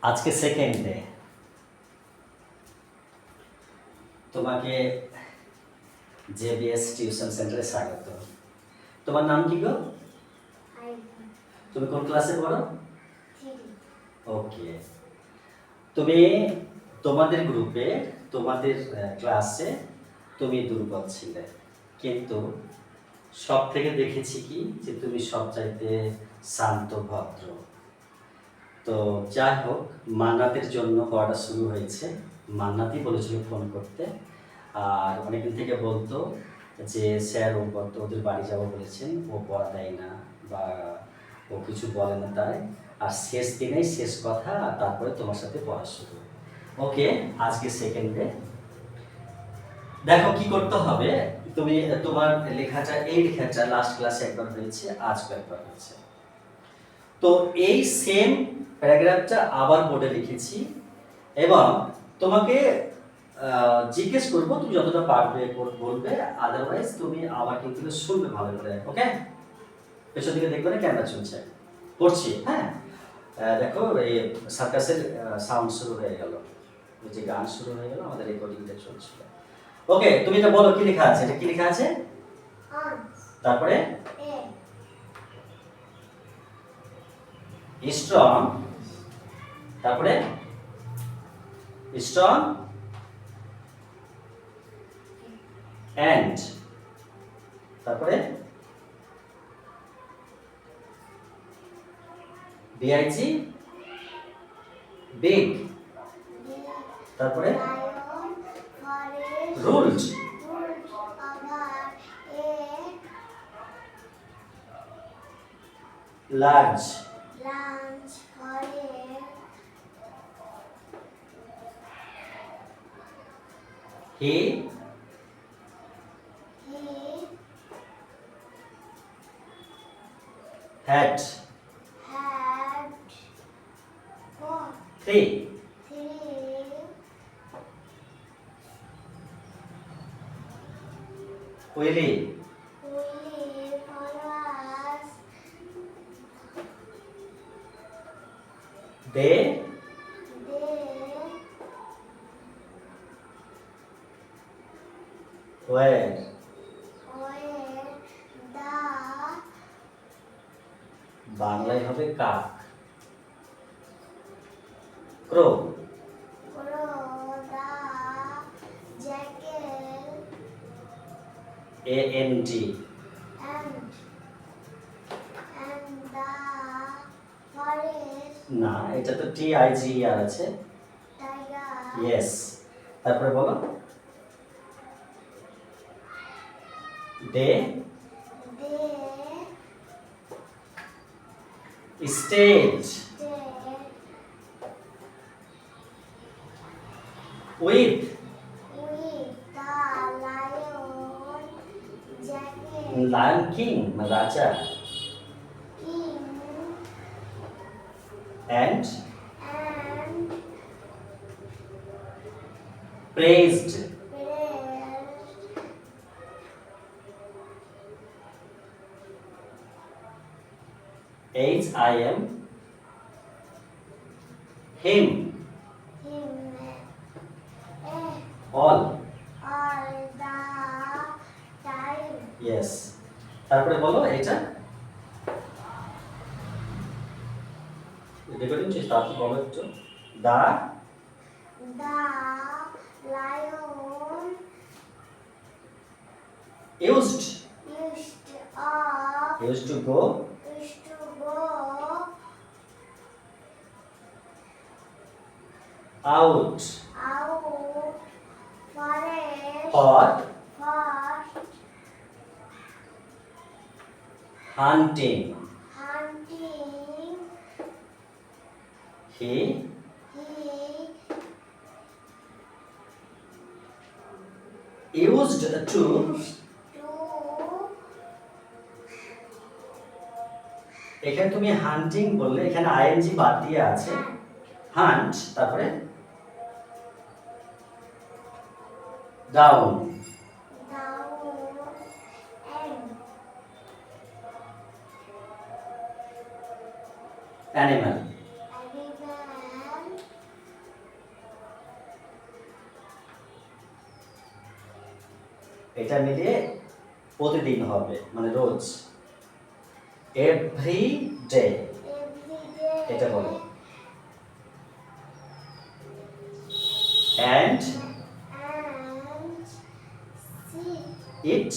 আজকে second day. তোমাকে JBS tuition সেন্টারে স্বাগত। তোমার নাম কি গো? তুমি কোন ক্লাসে পড়ো? ওকে। তুমি তোমাদের গ্রুপে তোমাদের ক্লাসে তুমি দুর্বল ছিলে, কিন্তু সব থেকে দেখেছি কি যে তুমি সব চাইতে শান্ত ভদ্র। তো যাই হোক, মান্নাতের জন্য পড়াটা শুরু হয়েছে। মান্নাতই বলেছিল ফোন করতে, আর অনেকদিন থেকে বলতো যে স্যার ও বলতো ওদের বাড়ি যাবো বলেছেন, ও পড়া দেয় না বা ও কিছু বলে না তাই। আর শেষ দিনেই শেষ কথা, আর তারপরে তোমার সাথে পড়া শুরু। ওকে, আজকে সেকেন্ড ডে। দেখো কি করতে হবে। তুমি তোমার লেখাটা, এই লেখাটা লাস্ট ক্লাসে একবার হয়েছে, আজকে একবার হয়েছে। তো এই সেম প্যারাগ্রাফটা আবার বোর্ডে লিখেছি এবং তোমাকে জিজ্ঞেস করবো, তুমি যতটা পারবে বলবে, আদারওয়াইজ তুমি আমার কিন্তু শুনবে ভালো করে। ওকে, পেছন দিকে দেখবে না, ক্যামেরা চলছে, পড়ছি। হ্যাঁ, দেখো এই সার্কাসের সাউন্ড শুরু হয়ে গেল, যে গান শুরু হয়ে গেল, আমাদের রেকর্ডিংটা চলছিল। ওকে, তুমি এটা বলো, কি লেখা আছে? এটা কি লেখা আছে? তারপরে স্ট্রং, তারপরে স্ট্রং অ্যান্ড, তারপরে বিআইজি বিগ, তারপরে ruled, large, he had three, Willie they were বাংলায় হবে কাক। ক্রো AND, না এটা তো TIGER আছে। ইয়েস, তারপরে বলো দে stayed with Lion King, রাজা, and praised HIM him all. Yes, তারপরে বলো এটা রেকর্ডিং চেষ্টা, তারপর বলো একটু দা lion used to go out for hunting. He used to এখানে তুমি হান্টিং বললে, এখানে আইএনজি বাদ দিয়ে আছে হান্ট, তারপরে ডাউন অ্যানিমাল এটা মিলিয়ে প্রতিদিন হবে মানে রোজ। এভরি ডে, এটা বলো। And it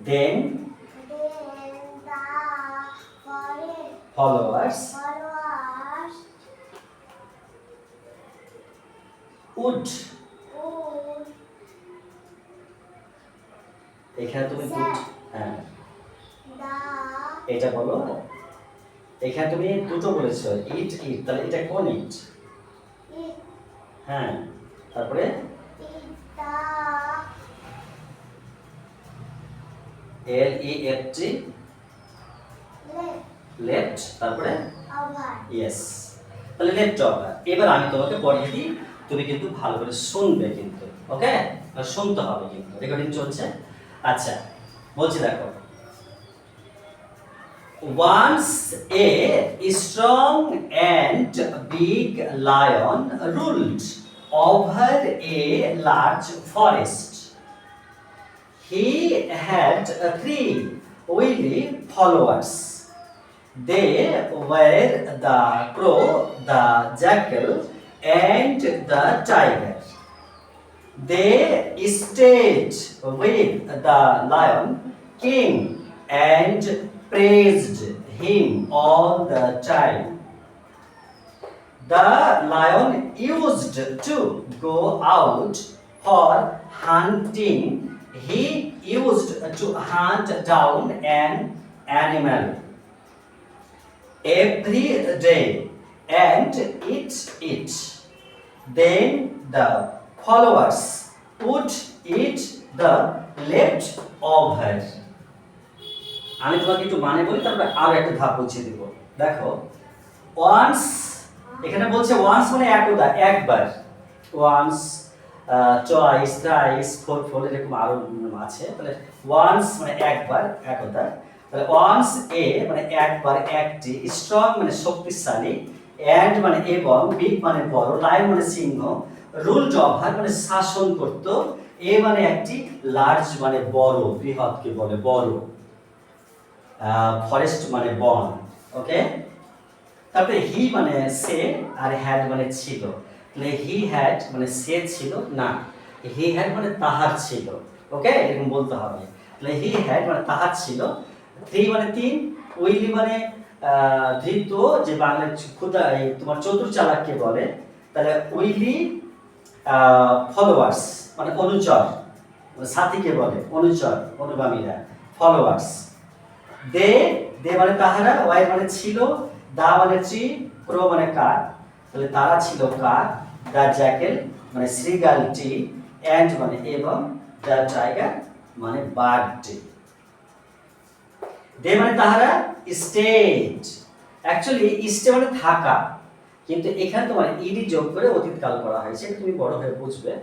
then followers would, এখানে তুমি would, হ্যাঁ এটা বলো। এখানে তুমি দুটো বলেছো, ইট ইট, তাহলে এটা কোন ইট? হ্যাঁ, তারপরে এল ই এফ টি, লেফট, তারপরে ইয়েস, তাহলে লেফট ওভার। এবার আমি তোমাকে পড়িয়ে দিই, তুমি কিন্তু ভালো করে শুনবে কিন্তু, ওকে? শুনতে হবে কিন্তু, রেকর্ডিং চলছে। আচ্ছা, বলছি দেখো। Once a strong and big lion ruled over a large forest. He had three wily followers. They were the crow, the jackal, and the tiger. They stayed with the lion king and praised him all the time. The lion used to go out for hunting. He used to hunt down an animal every day and eat it. Then the followers would eat the leftover. আমি তোমাকে একটু মানে বলি, তারপরে আরো একটা ধাপ বুঝিয়ে দিব। দেখো, ওয়ান্স, এখানে বলছে ওয়ান্স মানে একদা, একবার। Once, twice, thrice, four four, এরকম আরো আছে। তাহলে ওয়ান্স মানে একবার, একদা। তাহলে ওয়ান্স এ মানে একবার, একটি, স্ট্রং মানে শক্তিশালী, অ্যান্ড মানে এবং, বিগ মানে বড়, লায়ন মানে সিংহ, রুলড ওভার মানে শাসন করত, এ মানে একটি, লার্জ মানে বড়, বৃহৎকে বলে বড়, ফরেস্ট মানে বন, ওকে? তারপরে হি মানে সে, আর হ্যাড মানে ছিল। তাহলে হি হ্যাড মানে সে ছিল না, হি হ্যাড মানে তাহার ছিল, ওকে? এরকম বলতে হবে। তাহলে হি হ্যাড মানে তাহার ছিল, থ্রি মানে তিন, উইলি মানে ধৃত, যে বাংলায় ক্ষুদা, তোমার চতুর চালাককে বলে। তাহলে উইলি ফলোয়ার্স মানে অনুচর, সাথীকে বলে অনুচর, অনুগামীরা, ফলোয়ার্স। দে, দে মানে তাহারা, ওয়াই মানে ছিল, দা মানে ট্রি, ক্রো মানে কাক, তাহলে তারা ছিল কাক, দা জ্যাকেল মানে শৃগালটি, অ্যান্ড মানে এবং, দা টাইগার মানে বাঘটি। দে মানে তাহারা, স্টেড, অ্যাকচুয়ালি স্টে মানে থাকা, কিন্তু এখানে তোমার ইডি যোগ করে অতীতকাল করা হয়েছে, এটা তুমি বড় হয়ে বুঝবে।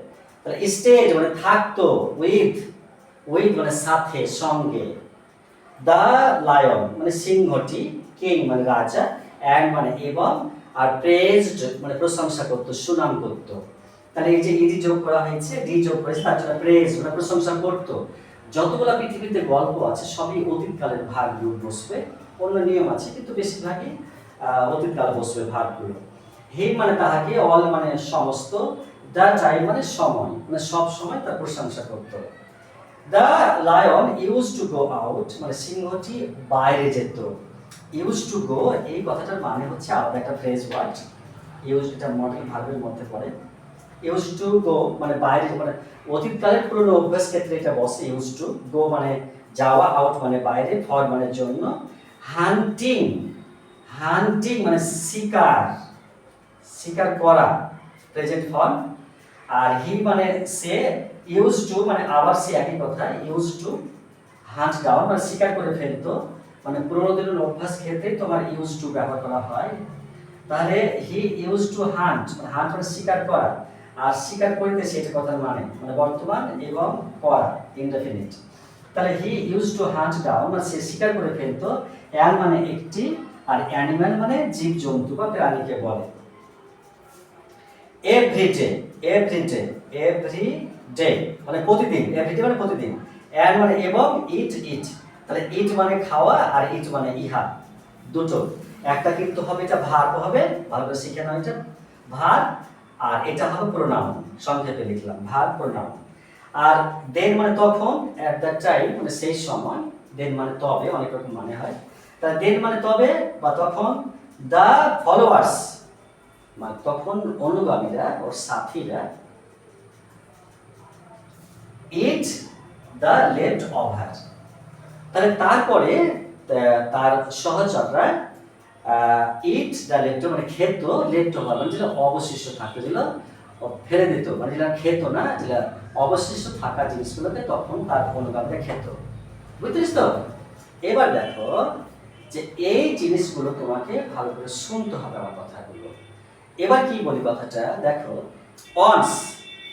তাহলে স্টেড মানে থাকতো, উইথ, উইথ মানে সাথে, সঙ্গে। দ্য লায়ন মানে সিংহটি, কিং মানে রাজা, অ্যান্ড মানে এবং, আর প্রেজড মানে প্রশংসা করতো, সুনাম করতো। তাহলে এই যে ইডি যোগ করা হয়েছে, ডি যোগ করেছে, তার জন্য প্রেজ মানে প্রশংসা করতো। যতগুলো পৃথিবীতে গল্প আছে সবই অতীতকালের ভাগগুলো বসবে, অন্য নিয়ম আছে কিন্তু বেশিরভাগই অতীতকাল বসবে ভাগগুলো। হি মানে তাহাকে, অল মানে সমস্ত, দ্য টাইম মানে সময়, মানে সব সময় তার প্রশংসা করতো। The lion use to go out মানে সিংহটি বাইরে যেত। ইউজ টু গো এই কথাটার মানে হচ্ছে আলাদা একটা ফ্রেজ ওয়ার্ড, ইউজ, এটা মডেল ভার্বের মধ্যে পড়ে। ইউজ টু গো মানে বাইরে, মানে অতীতকালের পুরনো অভ্যাস ক্ষেত্রে এটা বসে। ইউজ টু গো মানে যাওয়া, আউট মানে বাইরে, ফর মানে জন্য, হান্টিং, হান্টিং মানে শিকার, শিকার করা, প্রেজেন্ট ফর্ম। আর হি মানে সে, ইউজ টু মানে আবার সে একই কথা, ইউজ টু হান্ট ডাউন মানে শিকার করে ফেলতো, মানে পুরোনো দিনের অভ্যাস ক্ষেত্রে তোমার ইউজ টু ব্যবহার করা হয়। তাহলে হি ইউজ টু হান্ট মানে হান্ট মানে শিকার করা, আর শিকার করিতে সেটা কথার মানে মানে বর্তমান এবং করা, ইনডেফিনিট। তাহলে he use to hunt down মানে সে শিকার করে ফেলতো, অ্যান মানে একটি, আর অ্যানিম্যাল মানে জীব জন্তু বা প্রাণীকে বলে। এভরিডে, এভরিডে, এভরিডে মানে প্রতিদিন, এভরিডে মানে প্রতিদিন, অ্যান্ড মানে এবং, ইট ইট, তাহলে ইট মানে খাওয়া আর ইট মানে ইহা, দুটো। একটা কিন্তু হবে এটা ভার্ব হবে, ভালো করে শিখে নাও, এটা ভার্ব আর এটা হবে প্রোনাউন, সংক্ষেপে লিখলাম ভার্ব প্রোনাউন। আর দেন মানে তখন, অ্যাট দ্যাট টাইম মানে সেই সময়, দেন মানে তবে, অনেক রকম মানে হয়। তাহলে দেন মানে তবে বা তখন, দ্য ফলোয়ার্স মানে তখন অনুগামীরা ওর সাথীরা, ইট দ্য লেফট ওভার, তাহলে তারপরে তার সহচররা ইট দ্য লেফট মানে খেত, লেফট ওভার মানে যেটা অবশিষ্ট থাকতো, যেগুলো ফেলে দিত, মানে যেটা খেত না, যেটা অবশিষ্ট থাকা জিনিসগুলোকে তখন তার অনুগামীরা খেত। বুঝতেছিস তো? এবার দেখো যে এই জিনিসগুলো তোমাকে ভালো করে শুনতে হবে আমার কথাগুলো। এবার কি বলি কথাটা দেখো, ওয়ান্স,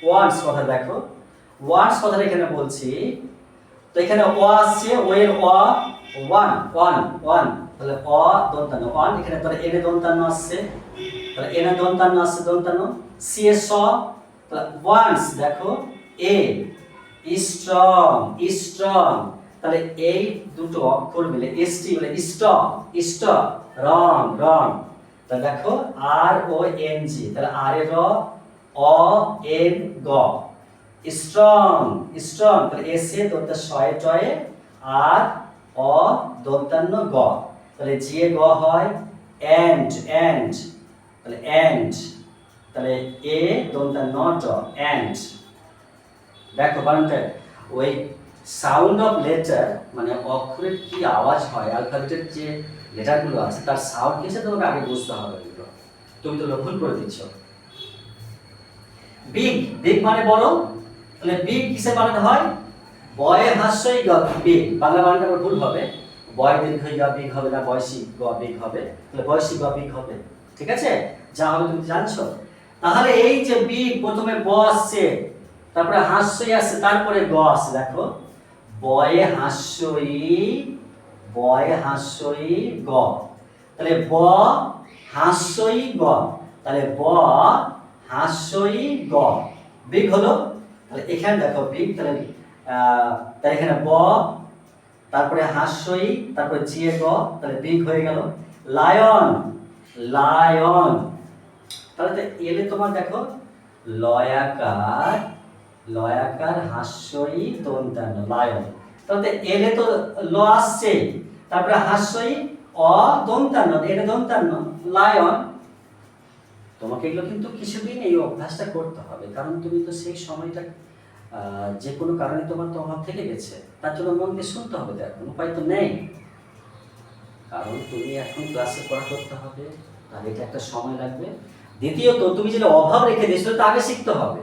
ওয়ান্স কথা দেখো, ওয়ান্স কথাটা এখানে বলছি, তো এখানে ও আসছে, ও এর ওয়ান, ওয়ান, ওয়ান, তাহলে দন্তান্ন ওয়ান, এখানে তাহলে এনে দন্তান্ন আসছে, তাহলে এনে দন্তান্ন আসছে, দন্তান্ন সি এ স, তাহলে ওয়ান্স দেখো এ, স্ট্রং, স্ট্রং, তাহলে এই দুটো অক্ষর মিলে এসটি বলে স্ট্রং, স্ট্রং, রং, রং, তাহলে দেখো আর ও এন জি, তাহলে আর এর অ এন গ, স্ট্রং, স্ট্রং, তাহলে এস এ দন্তা শয়ে টয়ে আর অ দন্তান্ন গ, তাহলে জি এ গ হয় এন্ড, এন্ড, তাহলে এন্ড, তাহলে এ দন্তান্ন ড, এন্ড। দেখো বানানটা ওই সাউন্ড অফ লেটার মানে অক্ষরের কি আওয়াজ হয়, অ্যালফাবেটের যে লেটারগুলো আছে তার সাউন্ড কিসে তোমাকে আগে বুঝতে হবে, এগুলো তুমি তো ভুল করে দিচ্ছ। বিগ, বিগ মানে বড়, তাহলে বিগ কিসে বানানো হয়, বয়ে হাস্যই গ, বিগ, বাংলা বানানটা ভুল হবে, বয় দীর্ঘই গ বিগ হবে না, বয়সী গ বিগ হবে, তাহলে বয়সী গ বিগ হবে, ঠিক আছে, যা হবে তুমি জানছো। তাহলে এই যে বিগ প্রথমে ব আসছে, তারপরে হাস্যই আসছে, তারপরে গ আসছে, দেখো বয়ে হাস্যই, বয়ে হাস্যই গ, তাহলে ব হাস্যই গ, তাহলে ব হাস্যই গ, বিগ হলো। তাহলে এখানে দেখো বিগ, তাহলে তাহলে এখানে ব, তারপরে হাস্যই, তারপরে জিয়ে গ, তাহলে বিগ হয়ে গেল। লায়ন, লায়ন, তাহলে তো এলে তোমার দেখো লয়াকার, লয়াকার হাস্যই দন্তান্ন লায়ন, তাহলে এলে তো ল আসছে, তারপরে হাস্যই অ দন্তান্ন, এলে দন্তান্ন লায়ন। তোমাকে এগুলো কিন্তু কিছুদিন এই অভ্যাসটা করতে হবে, কারণ তুমি তো সেই সময়টা যে কোনো কারণে তোমার তো অভাব থেকে গেছে, তার জন্য মন দিয়ে শুনতে হবে, তো এখন উপায় তো নেই, কারণ তুমি এখন ক্লাসে পড়া করতে হবে, তাহলে এটা একটা সময় লাগবে। দ্বিতীয়ত তুমি যেটা অভাব রেখে দিয়েছো তা আগে শিখতে হবে,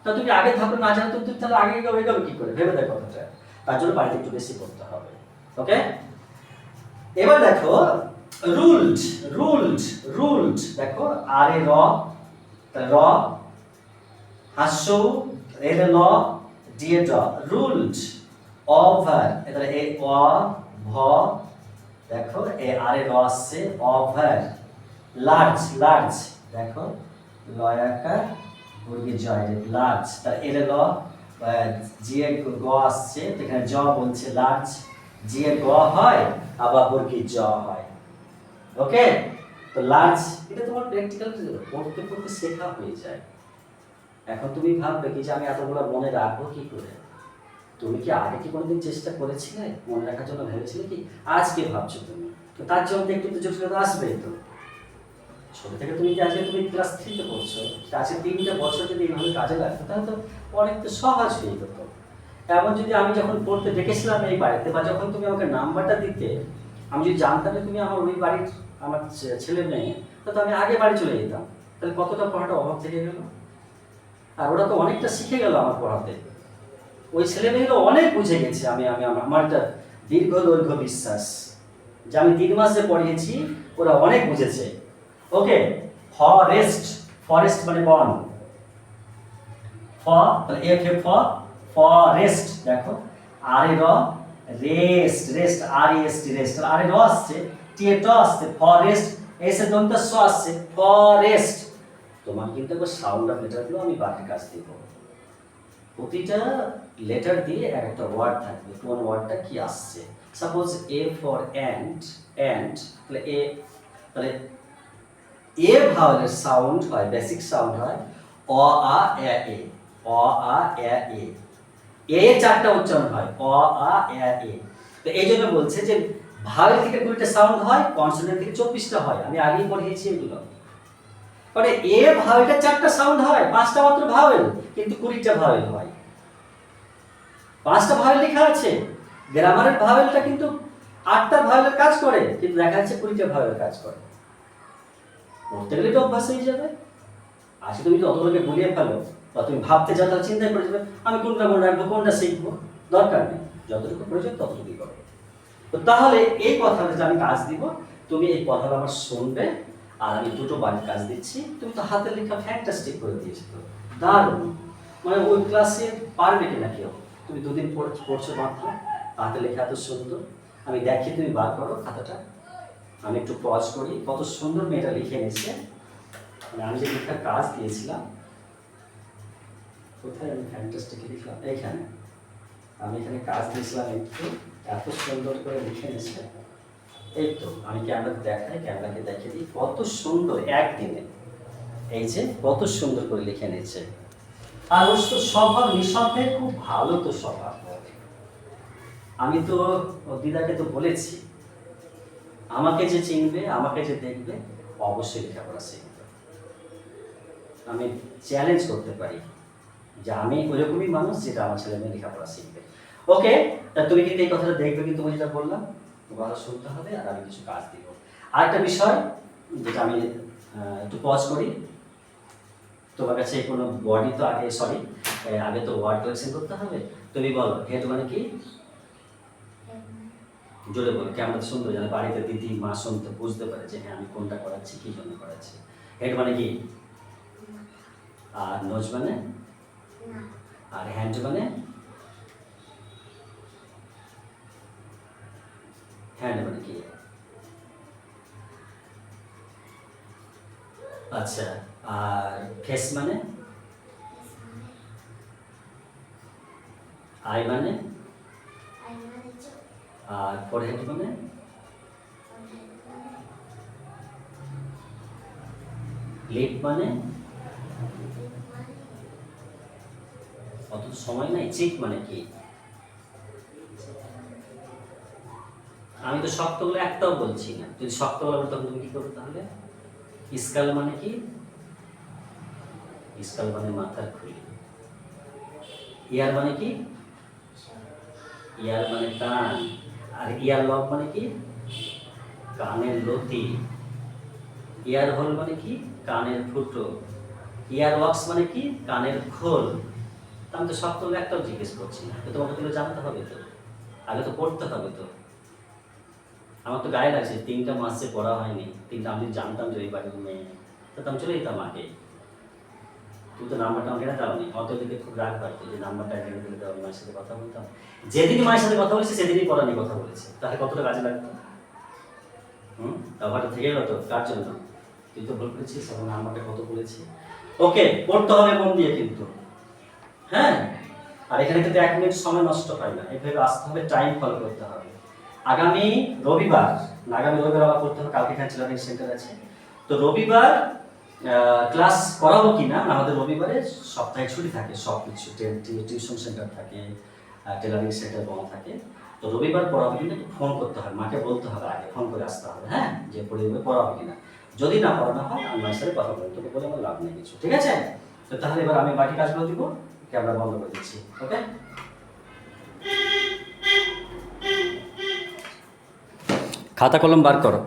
তা তুমি আগে থাকলে না জানো তুমি তাহলে আগে হয়ে গেলো কি করে, ভেবে দেখো কথাটা, তার জন্য বাড়িতে একটু বেশি করতে হবে। ওকে, এবার দেখো রুলড, রুলড, রুলড, দেখো আর এ র, র হাস্য, এর ল, ডি এ ড, রুলড ওভার, তাহলে এ অ ভ, দেখো এ আর এ র আসছে ওভার, লার্জ, লার্জ, দেখো লয়াকার বর্গীয় জয় লার্জ, তার এর ল, জি এ গ আসছে, এখানে জ বলছে লার্জ, জি এ গ হয় আবার বর্গীয় জ হয়। ওকে, তো লার্জ এটা তোমার প্র্যাকটিক্যাল পড়তে পড়তে শেখা হয়ে যায়। এখন তুমি ভাববে কি যে আমি এতগুলো মনে রাখবো কি করে, তুমি কি আগে কি কোনোদিন চেষ্টা করেছিলে মনে রাখার জন্য, ভেবেছিলে কি আজকে ভাবছো তুমি, তো তার জন্য একটু তো জটিলতা আসবেই। তো ছোট থেকে তুমি যে আজকে তুমি ক্লাস 3-তে পড়ছো, আজকে 3টা বছর যদি এইভাবে কাজে লাগতো তাহলে তো অনেক তো সহজ হয়ে যেত। এমন যদি আমি যখন পড়তে দেখেছিলাম এই বাড়িতে, বা যখন তুমি আমাকে নাম্বারটা দিতে, আমি যদি জানতাম যে তুমি আমার ওই বাড়ির আমার ছেলে মেয়ে, তো আমি আগে বাড়ি চলে যেতাম, তাহলে কতটা পড়াটা অভাব থেকে গেল। আর ওরা তো অনেকটা শিখে গেল আমার পড়াতে, ওই ছেলে মেয়েগুলো অনেক বুঝে গেছে। আমার একটা দীর্ঘ দৈর্ঘ্য বিশ্বাস যে আমি 3 মাস যে পড়িয়েছি ওরা অনেক বুঝেছে। ওকে, ফরেস্ট, ফরেস্ট মানে বন, ফ তাহলে এফ এ ফ, ফরেস্ট, দেখো আর এ র, রেস্ট, রেস্ট আর এস টি, রেস্ট, আর এ র আসছে, টি এ ট আসছে, ফরেস্ট, এস এ দন্ত স আসছে, ফরেস্ট, তোমার কিন্তু একবার সাউন্ড অফ লেটারগুলো আমি বাকি কাজ দিব। প্রতিটা লেটার দিয়ে এক একটা ওয়ার্ড থাকবে, কোন ওয়ার্ডটা কি আসছে। সাপোজ এ ফর অ্যান্ড তাহলে তাহলে এ ভাওয়েলের সাউন্ড হয়, বেসিক সাউন্ড হয় অ আ এ এ, অ আ এ এ। এ চারটা উচ্চারণ হয় অ আ এ এ। তো এই জন্য বলছে যে ভাওয়েল থেকে 20টা সাউন্ড হয়, কনসোনেন্ট থেকে 24টা হয়। আমি আগেই পড়িয়েছি এগুলো। মানে এ ভাওয়েলটা 4টা সাউন্ড হয়, 5টা মাত্র ভাওয়েল, কিন্তু 20টা ভাওয়েল হয়। 5টা ভাওয়েল লেখা আছে। গ্রামারের ভাওয়েলটা কিন্তু 8টা ভাওয়েলের কাজ করে, কিন্তু দেখা যাচ্ছে 20টা ভাওয়েলের কাজ করে। পড়তে গেলে তো অভ্যাস হয়ে যাবে। আজকে তুমি যতগুলোকে গুলিয়ে ফেলো বা তুমি ভাবতে যাও, তাহলে চিন্তাই করে যাবে আমি কোনটা মনে রাখবো, কোনটা শিখবো। দরকার নেই, যতটুকু প্রয়োজন ততটুকুই করো। তো তাহলে এই কথাটা যে আমি কাজ দিব, তুমি এই কথাটা আমার শুনবে, আর আমি দুটো বাড়ির কাজ দিচ্ছি। তুমি তো হাতের লেখা ফ্যান্টাস্টিক করে দিয়েছো, তো দারুণ। মানে ওই ক্লাসে পারবে কিনা কেউ? তুমি দুদিন পড়ছো মাত্র, হাতের লেখা এত সুন্দর। আমি দেখি তুমি বার করো খাতাটা, আমি একটু পজ করি। কত সুন্দর মেয়েটা লিখে নিচ্ছে। মানে আমি যে লেখার কাজ দিয়েছিলাম, কোথায় আমি ফ্যান্টাস্টিক লিখলাম, এইখানে আমি এখানে কাজ দিয়েছিলাম, একটু এত সুন্দর করে লিখে নিচ্ছে। এই তো আমি ক্যামেরাতে দেখাই, ক্যামেরাকে দেখিয়ে দিই কত সুন্দর একদিনে, এই যে কত সুন্দর করে লিখে নিচ্ছে। আর ওর তো স্বভাব নিঃসন্দেহে খুব ভালো তো স্বভাব। আমি তো দিদাকে তো বলেছি, আমাকে যে চিনবে, আমাকে যে দেখবে, অবশ্যই লেখাপড়া শিখবে। আমি চ্যালেঞ্জ করতে পারি যে আমি ওইরকমই মানুষ যেটা আমার ছেলে মেয়ে লেখাপড়া শিখবে। ওকে, তা তুমি কিন্তু এই কথাটা দেখবে, কিন্তু আমি যেটা বললাম ভালো শুনতে হবে, আর আমি কিছু কাজ দিব। আরেকটা বিষয় যেটা আমি একটু পজ করি, তোমার কাছে কোনো বডি তো আগে, আগে তো ওয়ার্ড কালেকশন করতে হবে। তুমি বলো হেড মানে কি? জোরে বলো, কেমন সুন্দর যেন বাড়িতে দিদি মা শুনতে বুঝতে পারে যে হ্যাঁ আমি কোনটা করাচ্ছি, কি জন্য করাচ্ছি। হেড মানে কি? আর নোজ মানে? আর হ্যান্ড মানে? হ্যান্ড মানে কি? আচ্ছা, আর ফেস মানে? আই মানে? আর ফোরহেড মানে? লিপ মানে? অত সময় নাই। চিক মানে কি? আমি তো শক্তগুলো একটাও বলছি না, যদি শক্তগুলো বলতো তখন তুমি কি করবে তাহলে? স্কাল মানে কি? স্কাল মানে মাথার খুলি। ইয়ার মানে কি? ইয়ার মানে কান। আর ইয়ার লব মানে কি? কানের লতি। ইয়ার হোল মানে কি? কানের ফুটো। ইয়ার ওয়াক্স মানে কি? কানের খোল। আমি তো শক্তগুলো একটাও জিজ্ঞেস করছি না, তো তোমাকে তো জানতে হবে, তো আগে তো পড়তে হবে। তো আমার তো গায়ে লাগছে 3টা মাস যে পড়া হয়নি। 3টা আমি জানতাম যে এই বাড়ির মেয়ে, তো আমি চলে যেতাম আগে। তুমি তো নাম্বারটা আমাকে না দাওনি, অত দিকে খুব রাগ পাইতো যে নাম্বারটা এখানে দিলে দেওয়া, মায়ের সাথে কথা বলতাম। যেদিনই মায়ের সাথে কথা বলেছি সেদিনই পড়া নিয়ে কথা বলেছে, তাহলে কতটা কাজে লাগতো। ব্যাপারটা থেকে গেল তো কার জন্য? তুই তো ভুল করেছিস, এখন নাম্বারটা কত বলেছি। ওকে, পড়তে হবে মন দিয়ে কিন্তু, হ্যাঁ। আর এখানে কিন্তু 1 মিনিট সময় নষ্ট হয় না, এইভাবে আসতে হবে, টাইম ফলো করতে হবে। আগামী রবিবার আবার করতে হবে, কালকে এখানে টেলারিং সেন্টার আছে। তো রবিবার ক্লাস করাবো কিনা, আমাদের রবিবারে সপ্তাহে ছুটি থাকে, সব কিছু টিউশন সেন্টার থাকে, টেলারিং সেন্টার বন্ধ থাকে। তো রবিবার পড়াবো কিনা একটু ফোন করতে হবে, মাকে বলতে হবে, আগে ফোন করে আসতে হবে, হ্যাঁ, যে পড়াবো কিনা। যদি না পড়ানো হয় আমি মায়ের সাথে কথা বলবো, তোকে বলে আমার লাভ নেই কিছু, ঠিক আছে? তো তাহলে এবার আমি বাকি কাজগুলো দিব, ক্যামেরা বন্ধ করে দিচ্ছি। ওকে, খাতা কলম বার করো।